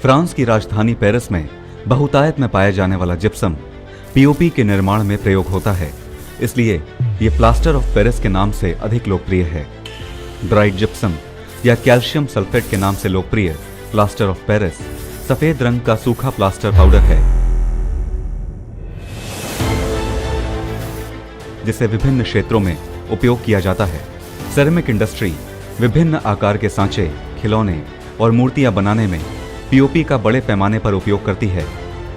France की राजधानी Paris में बहुतायत में पाया जाने वाला जिप्सम पीओपी के निर्माण में प्रयोग होता है, इसलिए ये प्लास्टर ऑफ पेरिस के नाम से अधिक लोकप्रिय है। ड्राइड जिप्सम या कैल्शियम सल्फेट के नाम से लोकप्रिय प्लास्टर ऑफ पेरिस सफेद रंग का सूखा प्लास्टर पाउडर है, जिसे विभिन्न क्षेत्रों में उपयोग किया जाता है। सेरेमिक इंडस्ट्री विभिन्न आकार के सांचे, खिलौने और मूर्तियां बनाने में पीओपी का बड़े पैमाने पर उपयोग करती है।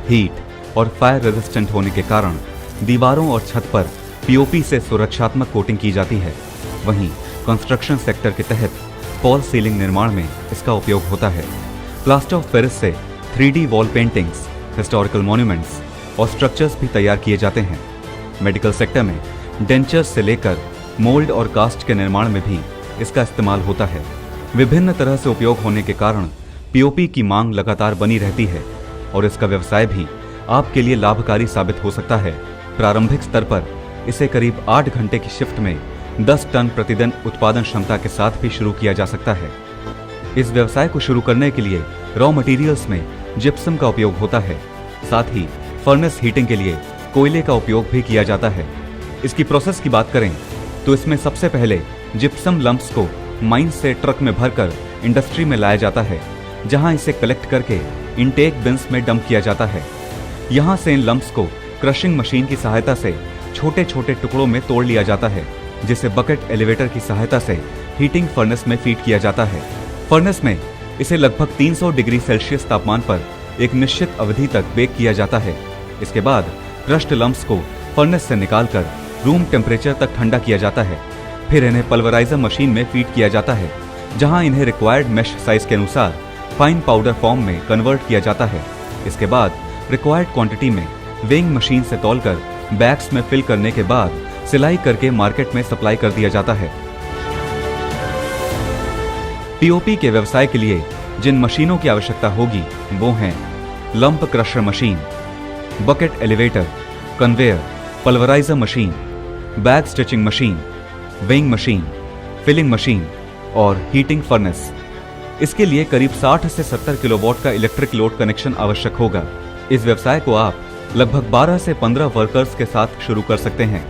हीट और फायर रेजिस्टेंट होने के कारण दीवारों और छत पर पीओपी से सुरक्षात्मक कोटिंग की जाती है। वहीं कंस्ट्रक्शन सेक्टर के तहत फॉल सीलिंग निर्माण में इसका उपयोग होता है। प्लास्टर ऑफ पेरिस से 3D wall paintings, historical monuments और स्ट्रक्चर्स भी तैयार किए जाते हैं। मेडिकल सेक्टर में डेंचर्स से लेकर मोल्ड और कास्ट के निर्माण में भी इसका इस्तेमाल होता है। विभिन्न तरह से उपयोग होने के कारण पीओपी की मांग लगातार बनी रहती है और इसका व्यवसाय भी आपके लिए लाभकारी साबित हो सकता है। प्रारंभिक स्तर पर इसे करीब 8 घंटे की शिफ्ट में 10 टन प्रतिदिन उत्पादन क्षमता के साथ भी शुरू किया जा सकता है। इस व्यवसाय को शुरू करने के लिए रॉ मटेरियल्स में जिप्सम का उपयोग होता है। साथ ही फर्नेस हीटिंग के लिए कोयले का उपयोग भी किया जाता है। इसकी प्रोसेस की बात करें तो इसमें सबसे पहले जिप्सम लंप्स को माइन से ट्रक में भरकर इंडस्ट्री में लाया जाता है, जहां इसे कलेक्ट करके इनटेक बिन्स में डंप किया जाता है। यहां से इन लंप्स को क्रशिंग मशीन की सहायता से छोटे छोटे टुकड़ों में तोड़ लिया जाता है, जिसे बकेट एलिवेटर की सहायता से हीटिंग फर्नेस में फीड किया जाता है। फर्नेस में इसे लगभग 300 डिग्री सेल्सियस तापमान पर एक निश्चित अवधि तक बेक किया जाता है। इसके बाद क्रश्ड लंप्स को फर्नेस से निकालकर रूम टेम्परेचर तक ठंडा किया जाता है। फिर इन्हें पल्वराइजर मशीन में फीड किया जाता है, जहां इन्हें रिक्वायर्ड मेश साइज के अनुसार फाइन पाउडर फॉर्म में कन्वर्ट किया जाता है। इसके बाद रिक्वायर्ड क्वांटिटी में वेइंग मशीन से तौलकर बैग्स में फिल करने के बाद सिलाई करके मार्केट में सप्लाई कर दिया जाता है। पीओपी के व्यवसाय के लिए जिन मशीनों की आवश्यकता होगी वो हैं lump crusher machine, bucket elevator, conveyor, pulverizer machine, bag stitching machine, weighing machine, filling machine और हीटिंग फर्नेस। इसके लिए करीब 60 से 70 किलोवाट का इलेक्ट्रिक लोड कनेक्शन आवश्यक होगा। इस व्यवसाय को आप लगभग 12 से 15 वर्कर्स के साथ शुरू कर सकते हैं।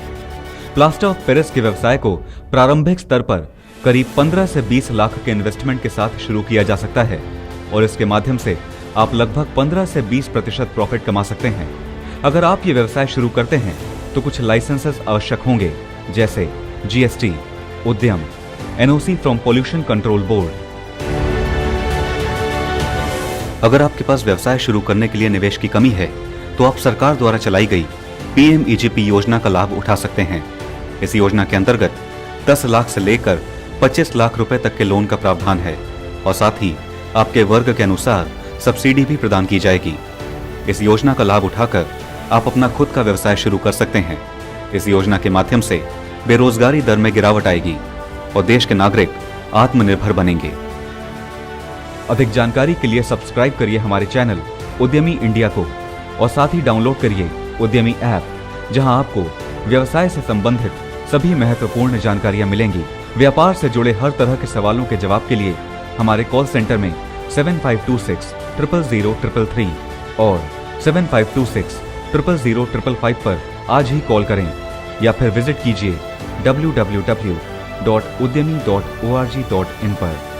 प्लास्टर ऑफ पेरिस के व्यवसाय को प्रारंभिक स्तर पर करीब 15 से 20 लाख के इन्वेस्टमेंट के साथ शुरू किया जा सकता है और इसके माध्यम से आप लगभग 15 से 20% प्रॉफिट कमा सकते हैं। अगर आप ये व्यवसाय शुरू करते हैं तो कुछ लाइसेंसेस आवश्यक होंगे, जैसे जीएसटी, उद्यम, NOC from pollution control board. अगर आपके पास व्यवसाय शुरू करने के लिए निवेश की कमी है तो आप सरकार द्वारा चलाई गई पीएमईजीपी योजना का लाभ उठा सकते हैं। इस योजना के अंतर्गत 10 लाख से लेकर 25 लाख रुपए तक के लोन का प्रावधान है और साथ ही आपके वर्ग के अनुसार सब्सिडी भी प्रदान की जाएगी। इस योजना का लाभ उठाकर आप अपना खुद का व्यवसाय शुरू कर सकते हैं। इस योजना के माध्यम से बेरोजगारी दर में गिरावट आएगी और देश के नागरिक आत्मनिर्भर बनेंगे। अधिक जानकारी के लिए सब्सक्राइब करिए हमारे चैनल उद्यमी इंडिया को और साथ ही डाउनलोड करिए उद्यमी ऐप, जहां आपको व्यवसाय से संबंधित सभी महत्वपूर्ण जानकारियां मिलेंगी। व्यापार से जुड़े हर तरह के सवालों के जवाब के लिए हमारे कॉल सेंटर में 7526 000 333 और 7526 000 555 पर आज ही कॉल करें या फिर विजिट कीजिए www.udyami.org.in पर।